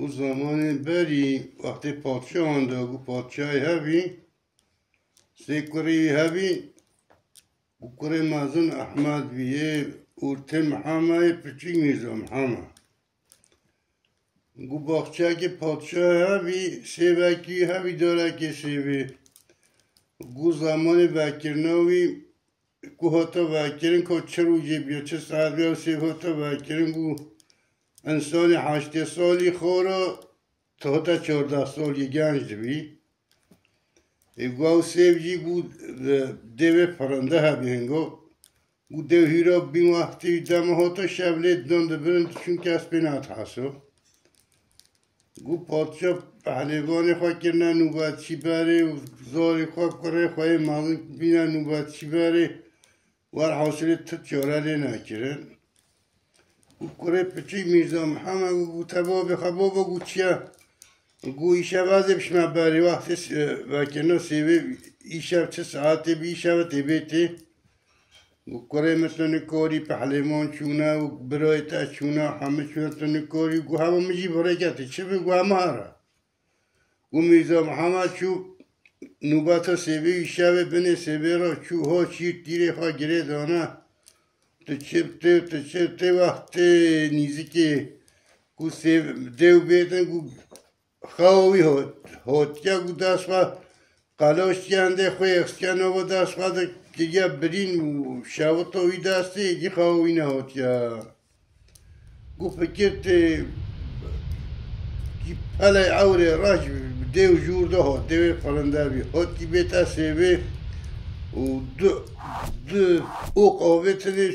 او زمان بری وقتی پادشاه آنده گو پادشاهی هبی سه کری هبی گو کره مازن احمد بیه ارته محمد پچی میزم همه گو باخچه که پادشاه هبی سه وکی هبی داره که سیوی گو زمان وکرناوی گو حتی وکرن که چه روزی بیا چه ساعت بیا سیو حتی وکرن گو انسان 8 سالی خورا تا حتی 14 سالی گنج بی گو سیوجی گو دیو پرنده هبی هنگو گو دیو هیرا بین وقتی دمه حتی شبله دانده برند چون کس بینات حسو گو پادشاه پهلوانی خواه کرنه نوبت چی بره و زاری خواه کره خواه مالن بینه نوبت چی بره ور حاصله تا چاره لی نکرن گو کره پچی میرزم همه گو تبا بخبا گو چیه گو ایشه وزه بشمه بری وقتی وکنه سیوه ایشه چه ساعته بی ایشه و تبیته گو کره مثل نکاری پهلوان چونه و برای تا چونه همه چونه تا نکاری گو همه مجی برکتی چه بگو همه هره گو میرزم همه چو نوبت سیوه ایشه و بینه سیوه را چو ها چیر تیره خواه گره دانه te وقتی نیزی که گو سیو دیو بیتن گو خواهی هات که گو دست خواه قلاش کنده خواه اخسکنه و دست خواه که یه برین و شوت تاوی دسته دی خواهی نهات که گو فکر تی پله عوره راش دیو جورده هات دیو پرنده بی هات که بیتا سیوه و او قاوتنی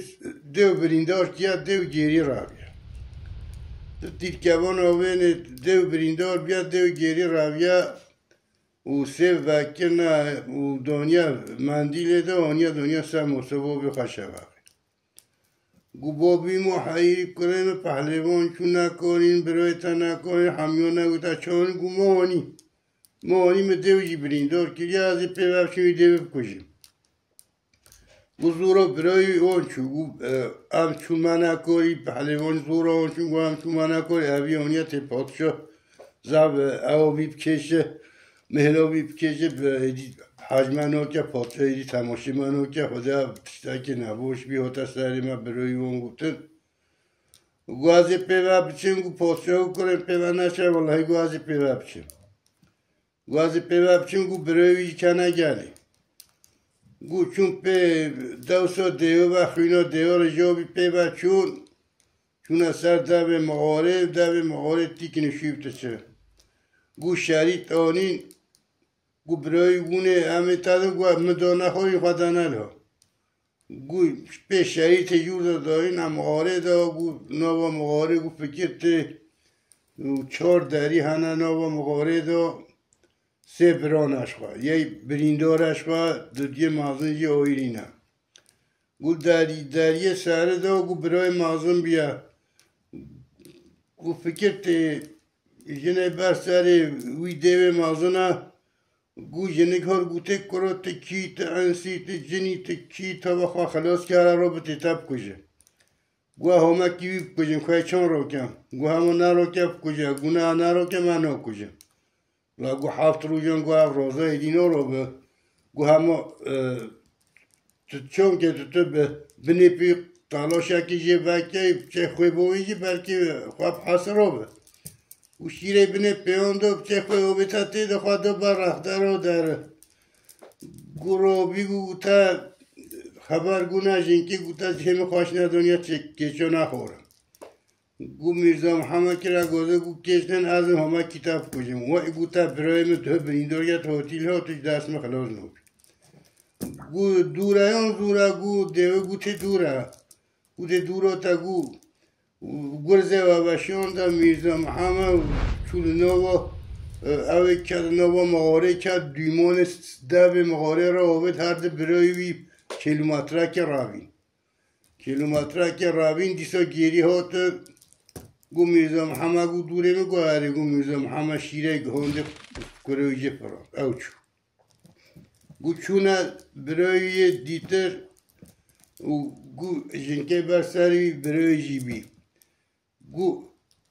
دیو بریندار کیا دیو گیری را بیا تیرکوان آوین دیو بریندار بیا دیو گیری را بیا و سیو وکرنه و دانیا مندیله ده آنیا دانیا سم و سبا بی خوشه بقی گو بابی ما حیری کنیم پهلوان چون نکارین برای تا نکارین همیان نگو تا چان گو ماهانی می دیو جی بریندار کریا از پیوب شوی دیو بکشیم گو زورا برای اون چو گو ام چون منع کاری پهلوان زورا اون چون گو ام چون منع کاری اوی آنیت پادشاه زب او بیب کشه مهلا بیب کشه حج منو که پادشاه ایدی تماشی منو که خدا تشتا که نباش بی حتا سری من برای اون گفتن گو از پیوه بچیم گو پادشاه کنم پیوه نشه والله گو از پیوه بچیم گو از پیوه بچیم گو برای کنه گلی گو چون پی دوسا دیو و خوینا دیو رجا بی پی و چون اثر دو مغاره تیک نشیبت چه گو شریط آنین گو برای گونه همه تدن گو مدانه های خدانه ها گو پی شریط جور دارین هم مغاره دا گو نوا مغاره گو فکر تی 4 دری هنه نوا مغاره دا سه برانش خواه یه بریندارش خواه دیگه مازن یه آیرینه گو دریه سره دا گو برای مازن بیا گو فکر تی جنه بر سره وی دیو مازنه گو جنه کار گو تی کرو تی کی تی انسی تی جنی تی کی تا بخواه خلاص کرده رو به تی تب کشه گو همه کیوی بکشم خواه چون رو کم گو همه نه رو کم کشه گو نه رو کم من رو کشم گو 7 روزان گو هفت روزه ایدینا رو به گو همه چون که تو بینی پی تلاشا که جه وکه چه خوی بویجی بلکه خواب حس رو به گو شیره بینی پیان دو چه خوی او بیتاتی ده خواه دو بر رخته رو در گو رو بیگو تا خبر گو نجین که گو تا همه خواهش ندونیا چه کچو نخورم گو میرزم همه کرا گوزه گو کشنن از همه کتاب کشم و گو تا برایم تو برینداریت هاتیل ها توی دست مخلاص نو گو دورایان زورا گو دیو گو تی دورا تا گو گرزه و بشیان دا میرزم همه چول نوا اوه کد نوا مغاره کد دیمان دو مغاره را آوید هر ده برایوی کیلومتره که راوین دیسا گیری هات گو میرزم همه گو دوره میگو هره گو میرزم همه شیره گهانده کرویجه فرام او چو گو چونه برای دیتر گو جنکه بر سری برای جیبی گو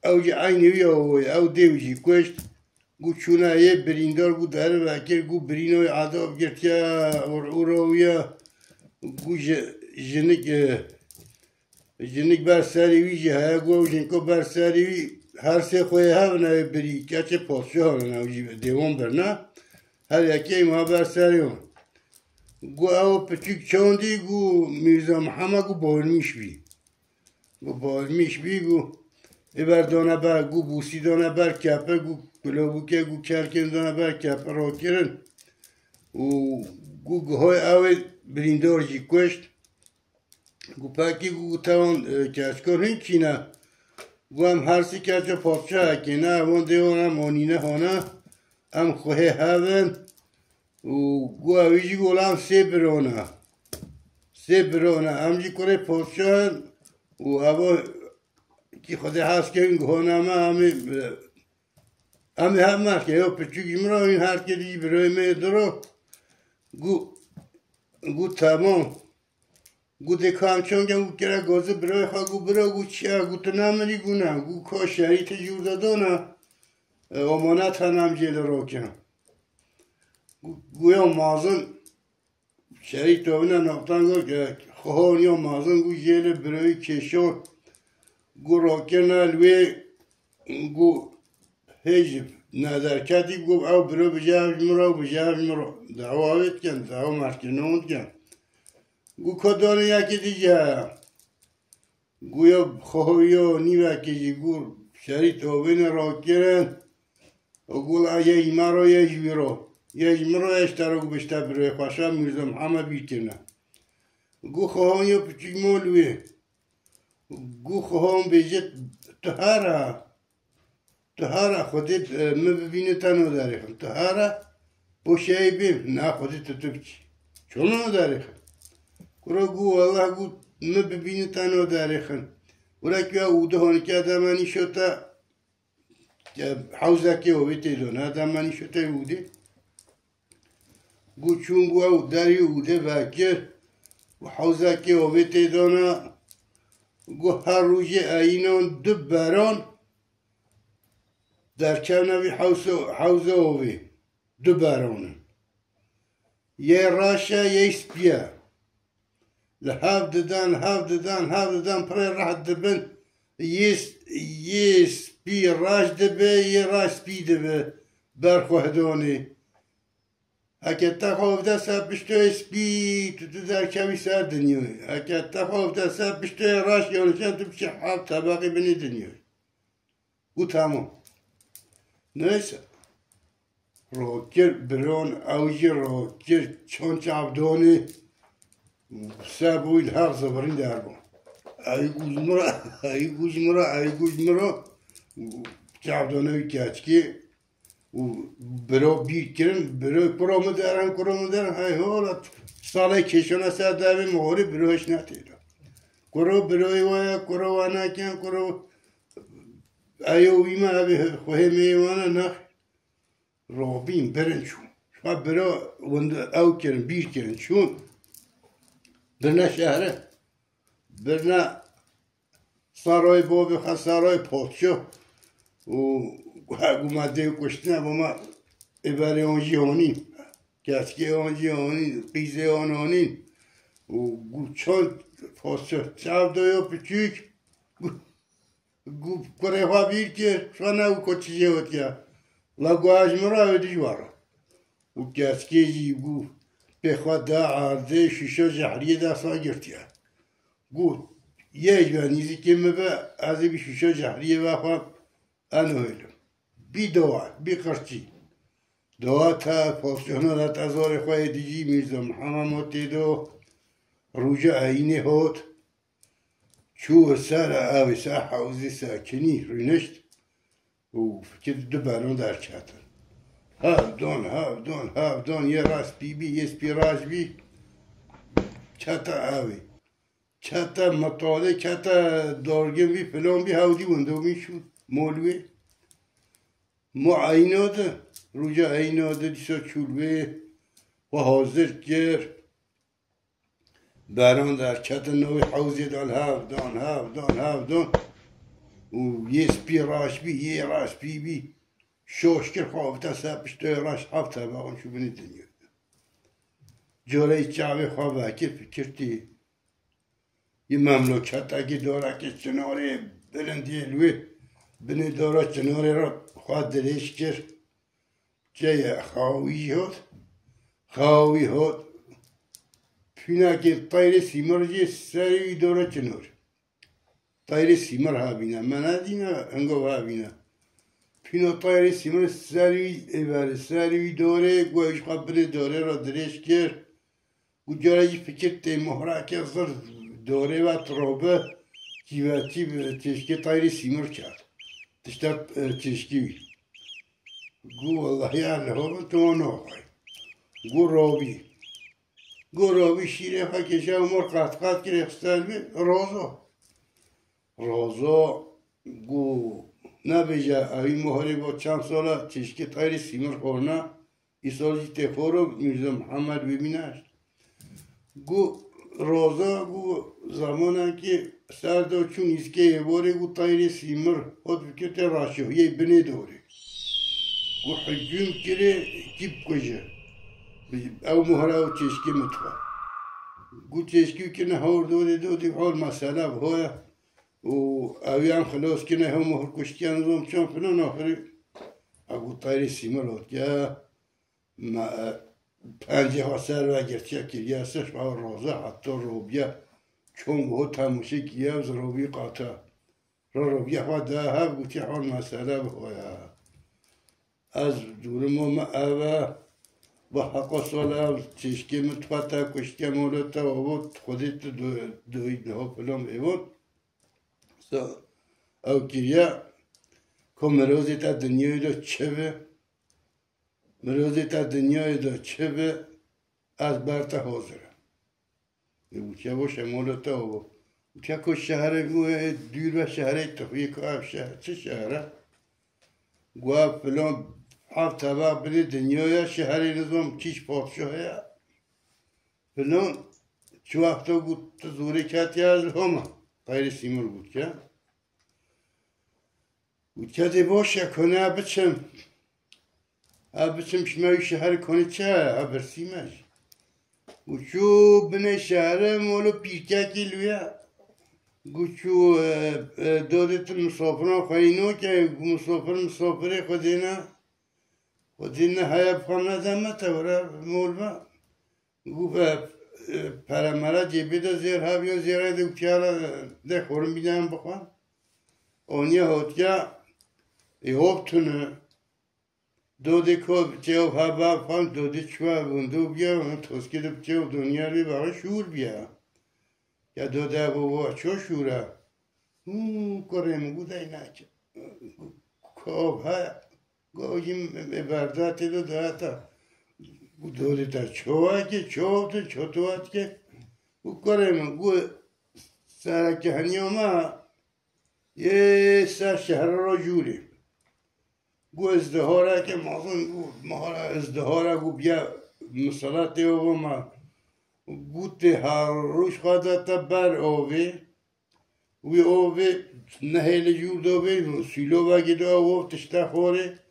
او جی عینی او دیوجی کشت گو چونه یه بریندار گو داره وکر گو برینوی عذاب گرتیا او رویا گو جنک بر سری وی جه گو جنکو بر سری وی هر سه خوی هاو نوی بری کچه پاسچه ها نوی دیوان برنا هر یکی ما بر سری هم گو او پچیک چاندی گو میرزا محمد گو بالمیش بی گو بالمیش بی گو ایبر دانه بر گو بوسی دانه بر کپه گو گلابوکه گو کرکن دانه بر کپه را کرن و گو های اوی بریندار جی کشت گو پاکی گو توان کچکار هنچی نه گو هم هر سی کچه پاسچه هکی نه وان دیوان هم آنینه هانه هم خواه هون و گو اویجی گو هم سه برانه هم جی کره پاسچه هن و هوا کی خود هست که این گوهانه همه مرد که یا پچوکی مرا این هر که دیگه برای میدارو گو تمام گو دکام چون گو کرا گازه برای خواه گو برای گو چیه گو تو نمری گو نه گو که شریط جور دادانه امانت هم جل را کن گویا مازن شریط داونه نقطان گو که خواه یا مازن گو جل برای کشان گو را کنه لوی گو هجب نظرکتی گو او برو بجاوش مرا دعوایت کن دعوا مرکنوند کن گو کدانه یکی دیگه گویا خواهی نیوه که گو شریط آبین را کرن و گو یه ایمه یه مرا اشترا گو بشته بروی خوشه میرزا محمد بیترنه گو خواهی پچیک مولوی گو خواهم بیجت تو هره خودت مبینه تنو داریخم تو هره بوشهی بیم نه خودت تو بچی چونو داریخم کرا گو والله گو مبینه تنو داریخم ورا که اوده هانی که آدمانی شده حوزه که اویده دونه آدمانی شده اوده گو چون گو او داری اوده وکر و حوزه که اویده دونه گو هر روزی اینان دو بران در کنوی حوزه اوی دو برانه یه راشه یه سپیه لحاف ددن پره راحت دبن یه سپی راش دبه یه راش سپی دبه برخوهدانه اگه تخوف دست بشتوی سپی تو در کمی سر دنیوی اگه تخوف دست بشتوی راش یانشان تو بشه حب طبقی بینی دنیوی او تمام neyse راکر بران اوجی راکر چون عبدانی سبویل هر زبرین دربان ای گوش مرا عبدانی کچکی و برا بیر کرن برا کرامه دارن های حالا ساله کشانه سر دوی مهاری براش نتیده برای وایا کرا وانا کن کرا ایو ویما اوی خواه میوانه نخ رابین برن چون شما برا وند او کرن بیر کرن چون برنا شهره برنا سرای بابی خواه سرای پادشا و حکومت کشتنه با ما ایبری آنجی هانین کسکی آنجی هانین قیزه آنین و چون پادشا چند دایا پچیک گو کره ها بیر که شما نو کچیه هات که لگو اجمرا او دیجوارا و کسکی جی گو بخواد دا عرضه شیشه جهریه دستا گرتیه گو یه جوانیزی که مبه از بی شیشه جهریه بخواه انویلم بی دوا بی قرچی دوا تا پاسجانا دا تزار خواه دیجی میرزا محمد ماتی دو روژه عینه هات چو سر اوی سر حوزی ساکنی روی نشت و فکر دو بران در چطن هفدان یه راست بی یه سپی راش بی چطه اوی چطه مطاله چطه دارگم بی فلان بی هودی بنده و میشود مولوی ما عیناده روژه عیناده دیسا چولوی و حاضر کرد بران در چت نوی حوزی دان هفدان و یه سپی راش بی یه راش بی شوشکر خوابتا سپش توی راش هفته باقن شو بینی دنیا جوره چاوی خواب اکر فکرتی یه مملکت اگه داره که چناره بلندی الوی بینی داره چناره را خواه دلیش کرد جای خواهی هد پینا که طایر سیمر جه سری داره چنور طایر سیمر ها بینا من ندینا انگو ها بینا پینا طایر سیمر سری داره گوش خبر داره را درش کرد و جایی فکر تی محرک زر داره و ترابه کیواتی تشکی طایر سیمر کرد تشتا تشکی گو والله یا الله تو نوخی گو راوی شیره فکشه و مر قط که رخستل بی رازا گو نبیجه اوی مهاری با چند ساله چشکی تایری سیمر خورنه ای سال جیته خورو میرزا محمد ببینشت گو رازا گو زمانه که سردا چون ایسکه یه باره گو تایری سیمر خود فکرت راشویه بنه دوره گو حجوم کره کیپ کشه او مهره و چشکی متوه گو چشکی که نه هور دوده حال مسئله بهایه و اویان خلاص کنه هم مهر کشتیان زم چون فلان آخری اگو تایری سیمر هد که پنجه ها سر و گرچه کریه سش و رازه حتی روبیه چون گو تموشه کیه از روبی قاطع روبیه ها ده هف گوتی حال مسئله بخواه از دورم ما اوه با حقا ساله چشکی متفتا کشتی مولتا و بود خودت دوید ها فلان ایوان او کریه که مروزی تا دنیای دا چه به مروزی تا دنیای دا چه به از برتا حاضره بوچه باشه مولتا و بوچه که شهره گوه دور و شهره تفیه که اف شهر چه شهره گوه فلان هفت طبق بده دنیای شهری نظام چیش پادشاهه فلان چو وقتا گوت زوره کتی از همه غیر سیمر بود که بود که باشه کنه بچم شمای شهر کنه چه برسیمش گوچو بنه شهره مولو پیرکه کلویه گوچو دادت مسافران خواهینو که مسافره خودینه های بخوام ندمه تورا مولما گو پرمره جیبی دا زیر ها بیا زیره دو کیالا ده خورم بیدم بخوام اونیا هود که ایوب تونه دوده که چهو ها بخوام دوده چوه بندو بیا توسکی دو چهو دنیا بی باقی شور بیا یا دوده بابا چو شوره کرم گو دای نکه کاب ها گویم برداتی دو داتا گو دوده تا چوه که چوه که گو کرم گو سرکه هنیاما یه سر شهر را جوری گو ازدهاره که مازن گو مهارا ازدهاره گو بیا مسلاتی و ما گو تی هر روش خواهده تا بر آوه وی آوه نهیل جور دوه سیلو بگی دو آوه تشته خوره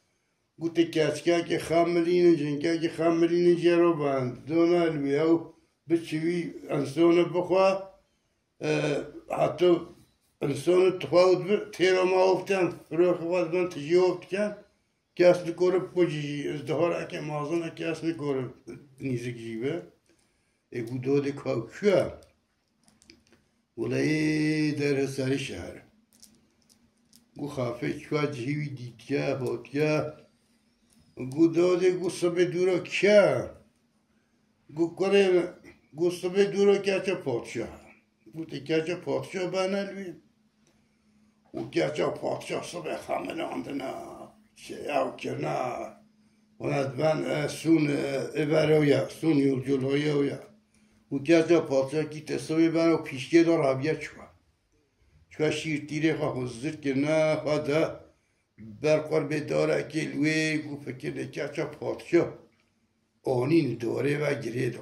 گو تی کچکه که خمرین جنکه که خمرین جرا بند دونه الوی او بچوی انسان بخواه حتی انسان تخواهد تیرا ما افتن فروخ خواهد من تجیه افتکن کس نکاره پجیجی ازدهاره که مازنه کس نکاره نیزک جیبه ایگو داده کاکوه ولای در سری شهر گو خافه چوه جیوی دیتیه هاتیه گو داده گو سبه دورا که گو کره گو سبه دورا که چه پادشاه گو تی که چه پادشاه بنالوی و که چه پادشاه سبه خملاندنا چه او کرنا ولد من سون ابرویا سون یول جلویا و که چه پادشاه کی تسوی برا پیشگه دار رابیه چوه چوه شیر تیره خواه زد که نه خواه ده برقر به داره که لوی گو فکر که چه پادشاه آنین داره و گره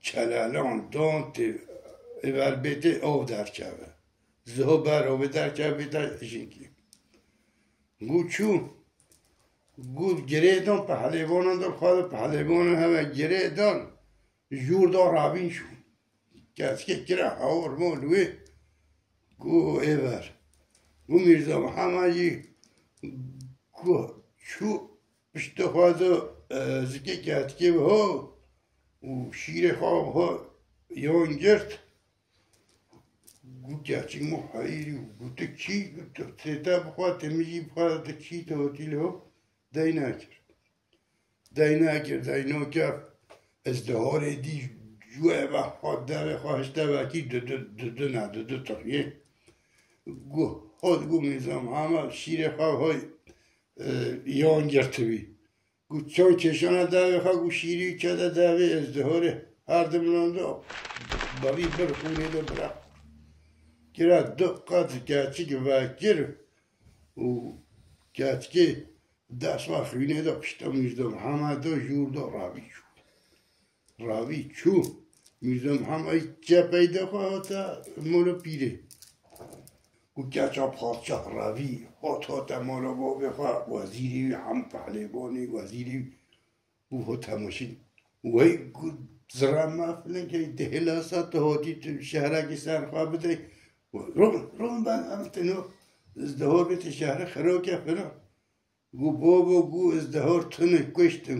چلالان دانت اول بیته آو در چوه زها برابه در که بیتر اشینکی گو چو گو گره دان پهلوانان دار خواد پهلوانان همه گره دان جور دار رابین شو کسی که گره هاور مولوی گو ایور گو میرزا محمدی گو چو پشت خواد زکی کسی ها و شیر خواب ها یان گرد گو gerçek mu hayır bu da çi teta bu temizliği bu da çi de otil ho dainakir ازدهار دی جوه و خود در خواسته و کی دو تقیه گو خود گو میزم همه شیر خواه های یان گرتوی گو چون چشانه دوه خواه گو شیری چده دوه ازدهار هر دمنان دو باقی برخونه دو برخ گره دقت gerçek vekir و gerçek ders ve xine de pişta Mirza Muhammed jurda ravi çu Mirza Muhammed cepeyde khata mola pire و gerçek padşah ravi hata mola bo bekha vaziri ham pahlevani vaziri bu hatamashin ve zrama falan ki dehilasat hoti şehre ki sen khabde روم بان امتنو ازدهار بیت شهر خراکه فنا گو بابا گو ازدهار تنه کشتن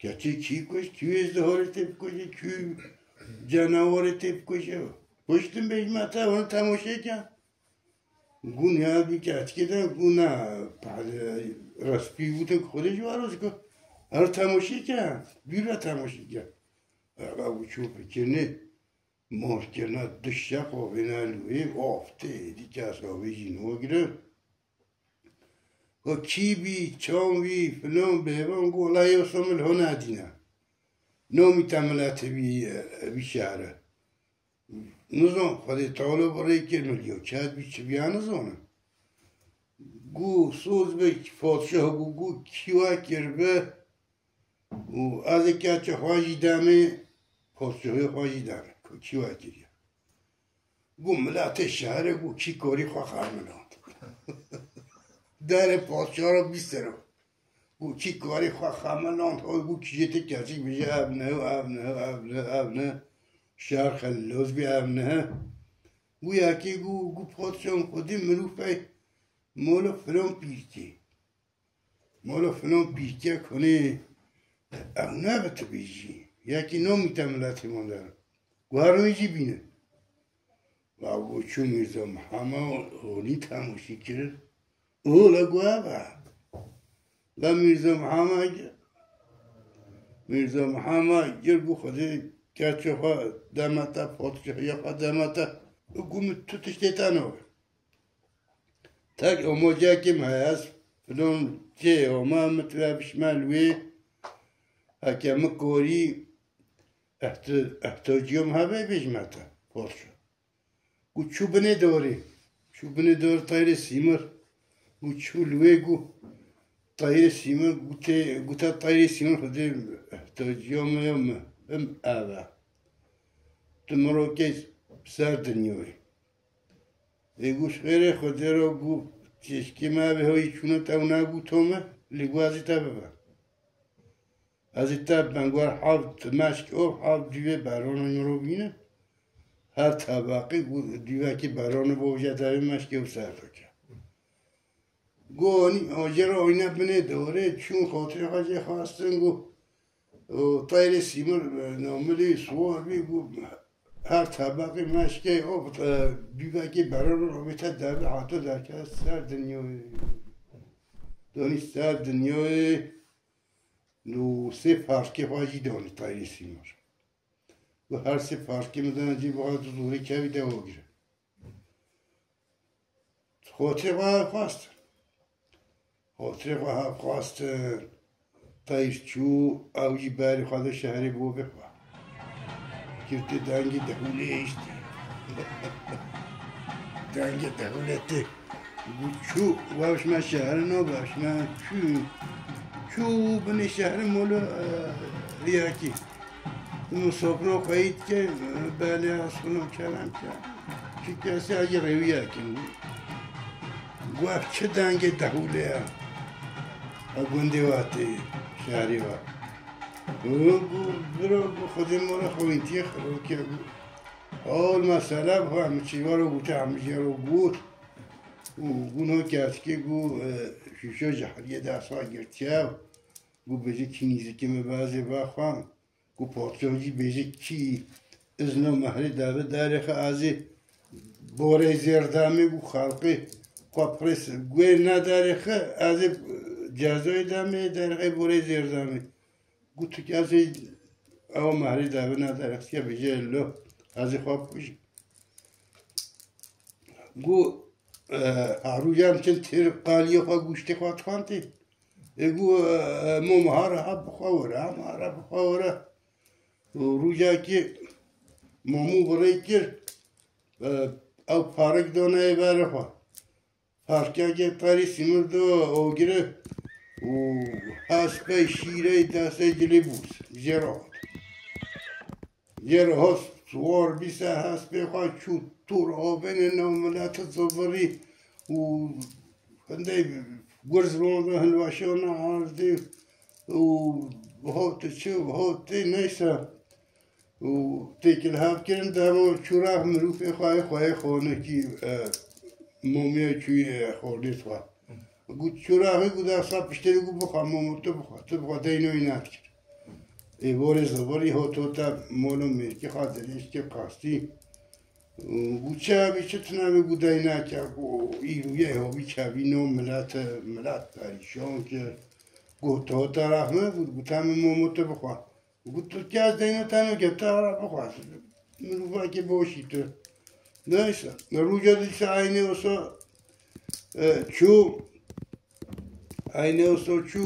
گرچه چی کشت؟ چی ازدهار تیپ کشه؟ چی جنوار تیپ کشه؟ کشتن به ایمتا اون تماشه کن گو نیاد بی که دن گو نه رسپی بودن خودش واروز کن هر تماشه کن بیره تماشه کن اگه او چو بکنه مارکرنا دشیا قابل لوی آفته دیگه از قابل جینو گره و کی بی چان بی فلان بهبان گولای و سامل ها ندینه نامی تملت بی شهره نزان خواهد تعالی برای کرملیو چهد بی چه بیان نزانه گو سوز به فاتشه گو کیوه کربه و از که چه خواهی دمه فاتشه خواهی دمه کی وکیه گو ملت شهر گو کی کاری خواه خرملاند در پادشاه رو بیسترو گو کی کاری خواه خرملاند گو کیجت کسی بشه ابنه شهر خلوز بی ابنه گو یکی گو پادشاه خودی مروفه مولا فلان پیرکه کنه ابنه بتو بیجی یکی نمیته ملت من دارم گوهرمی جی بینه و او چون میرزا محمد اونی تماشی کرد اولا گوه و میرزا محمد گرد گو خوده گرچه خواه دمتا پادشه یا خواه دمتا گومت تو تشتیتن آگه تک اما جا که محیز فلان چه اما متوه بشملوی حکم کوری احتاجیم همه بجمعتا پارشا گو چوبنه داره تایر سیمر گو چولوه گو تایر سیمر گو تا تایر سیمر خده احتاجیم هم اوه تو مراکز سر دنیای گوش خیره خده را گو چشکی ما به های چونه تا نگو تومه لگو ازی تا ببن از ایتا بنگوار حافظ مشک او حافظ دیوه برانو رو بینه هر طبقه دیوه که برانو باوجه دوی مشک او سر رو کرد گوانی آجر آینه بنه داره چون خاطر حاجه خواستن گو طایر سیمر ناملی سوار بی گو هر طبقه مشک او دیوه که برانو رو بیته دوی حتی در که سر دنیای دانی سر دنیای نو سه فرقی خواهی دانی تایری سیمار و هر سه فرقی مدن جی باید دوری کوی دو گیره خاطر خواست تایر چو اوجی بری خواهد شهری بو بخواه کرده دنگی دهوله ایشتی دنگی دهوله تی چو باش من شهر نو باش من چو بنی شهر مولا ریاکی مسافر خواهید که بله از خونم کلم کرد که کسی اگه رویه کن گفت چه دنگ دهوله هم گنده واتی شهری وا برو خودی مرا خوینتی خراب که حال مسئله با همه چیوار رو بوده همه چیوار رو بود گونه کرد که گو شیشه جهریه دست ها گرتیه گو بجه کی نیزه که مبازه بخوام گو پارچانجی بجه کی ازنا مهری داوه دارخه ازی بوره زیردامه گو خلقی خواه پرس گویر ندارخه ازی جزای دامه دارخه بوره زیردامه گو تو که ازی او مهری داوه ندارخه که بجه اللو ازی خواه پوشی گو هروجام چند تیر قالی خواه گوشتی خواه تخوانتی گو مو مهاره ها بخواه مهاره بخواه روجا که مامو برای کرد او پارک دانه بره خواه پارکه که پاری سیمر دو اوگره و هسپه شیره دسته جلی بوز جره هست سوار بیسه هسپه خواه چو تور آبن ناملت زبری و خنده گرز رونده هلوشانه عرضی و بهات چه بهات نیسه و تیکل هف کردن دامو چوراه مروف خواه خانه کی مومیه چوی خورده خواه گود چوراه گود اصلا پشتری گود بخواه مومو تو بخواه دینو اینات کرد ای باره زباری ها تو تا مولو مرکی خاطرش که قاستی گود چه بی چه تنامه گود اینا کرد ایرویه ها بی چه بی نو ملت پریشان کرد گود تا طرف نه گود همه مومو تو بخواه گود تو که از دینو تنو که تا را بخواه مروفا که باشی تو نیسا روجا دیسه aynı olsa çu aynı olsa çu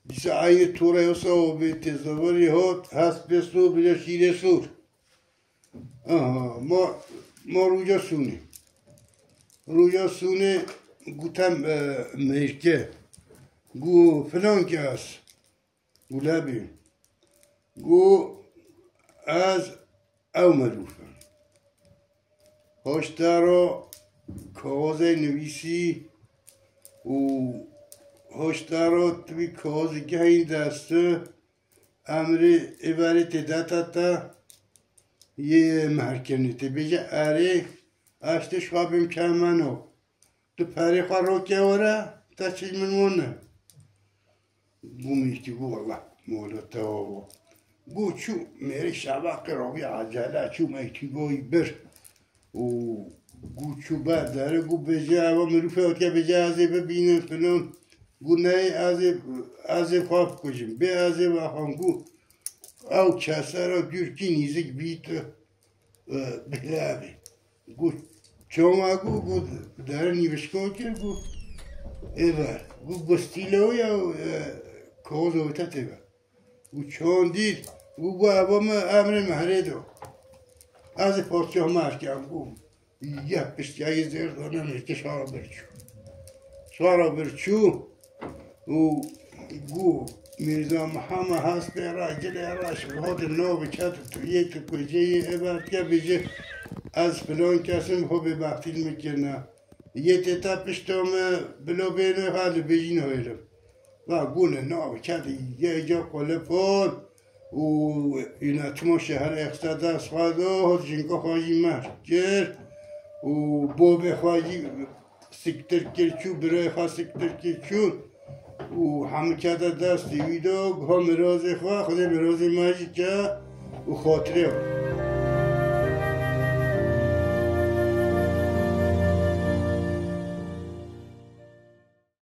دیسه aynı توره olsa o bir tezaveri hot hasbe su bile şire sur ما روجا سونه گوتم مرکه گو فلان که هست گو لبی گو از او مروفه هاشتارا کاغذ نویسی و هاشتارا توی کاغذ که این دسته امر عبارت داتا یه محرکنیته بجه اره اشتش خوابیم کمانو تو پری خواه رو که وره تا چیز منونه گومی که گو الله مولتا گو چو میری شبق راوی عجله چو میتی گوی بر و گوچو بعد داره گو بجه و مروفه ها که بجه ازه ببینن فلان گو نه ازه خواب کشیم به ازه و خان گو او کسه را گرکی نیزک بیت بلابه گو چوما گو داره نیوشکان کرد گو ایوار گو گستیله ها یا کاغذ اوتت ایوار گو چون دید گو عوام امر مهره دو از پادشاه مرکم گو یه پشتیه زردانه مرکه شارا برچو و گو میرزا محمد هست به راجل راش بخواد نو بکت تویه تو کجه ایبر که بیجه از فلان کسیم خوبه بختیل میکنه یه تیتا پشتامه بلو بینه خاله بیجین هایلم و گونه نو بکت یه جا قلپان و اینا تو شهر اقتصاد خواهده هست جنگا خواهی مرکر و بابه خواهی سکتر کرچو برای خواه سکتر کرچو و همه کده دست دیویدو هم مرازه خواه خود مرازه ماجی که و خاطره